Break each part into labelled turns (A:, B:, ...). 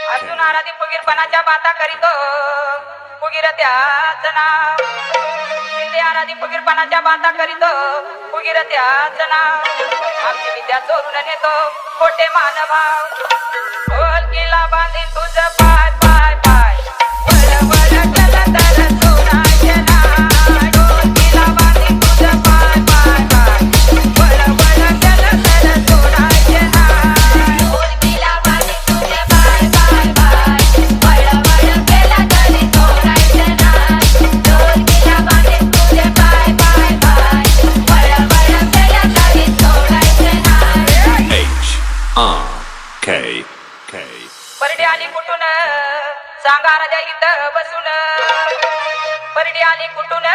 A: अर्जुन आराधी फुगीरपणाच्या बाता करीतो फुगीर त्याच नाव शिंदे आराधी फुगीरपणाच्या बाता करीतो फुगीर त्याच नाव आमची विद्या चोरून नेतो खोटे मानभाव ढोल किल्ला बांधीन तुझं पाय पाय पाय वळ वळ चल तर सोनाचे नाव ढोल किल्ला बांधीन तुझं पाय पाय पाय वळ वळ चल तर सोनाचे नाव ढोल किल्ला बांधीन तुझे पाय पाय पाय वळ वळ केला तरी सोनाचे नाव ढोल किल्ला बांधीन तुझे पाय पाय पाय वळ वळ केला तरी सोनाचे नाव परडी आली कुठून सांगा राजा इथं बसून परडी आली कुठून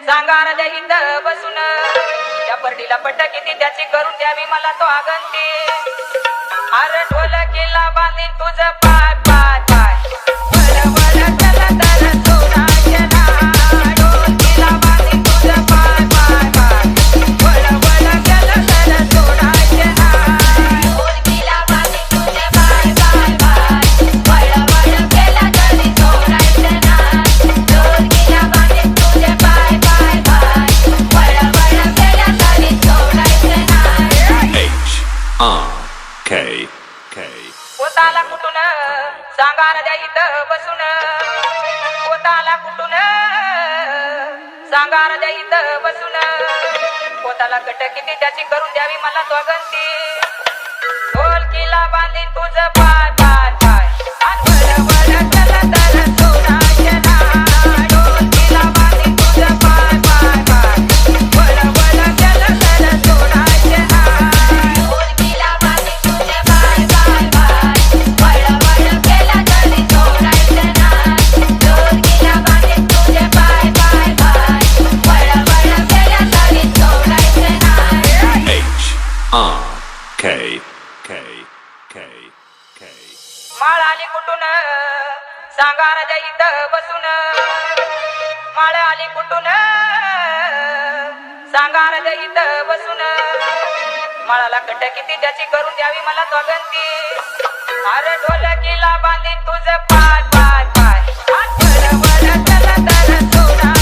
A: सांगा राजा इथं बसून त्या परडीला पट्ट किती त्याची करून द्यावी मला तो आगंती अरे ढोल किल्ला बांधीन तुझं पाय पाय पाय वळ वळ चल तर सोनाचे नाव ढोल किल्ला बांधीन तुझं पाय पाय पाय वळ वळ चल तर सोनाचे नाव ढोल किल्ला बांधीन तुझे पाय पाय पाय वळ वळ केला तरी सोनाचे नाव ढोल किल्ला बांधीन तुझे पाय पाय पाय वळ वळ केला तरी सोनाचे नाव पोताला कुठून सांगा राजा इथं बसून पोताला कुठून सांगा राजा इथं बसून पोताला कट किती त्याची करून द्यावी मला स्वगंती ढोल किल्ला बांधीन तुझं पाय पाय पाय वळ वळ चल तर सोनाचे नाव ढोल किल्ला बांधीन तुझं पाय पाय पाय वळ वळ चल तर सोनाचे नाव ढोल किल्ला बांधीन तुझे पाय पाय पाय वळ वळ केला तरी सोनाचे नाव ढोल किल्ला बांधीन तुझे पाय पाय पाय वळ वळ केला तरी सोनाचे नाव माळ आली कुठून सांगा राजा इथं बसून माळ आली कुठून सांगा राजा इथं बसून माळाला कट किती त्याची करून द्यावी मला स्वगंती अरे ढोल किल्ला बांधीन तुझं पाय पाय पाय वळ वळ चल तर सोना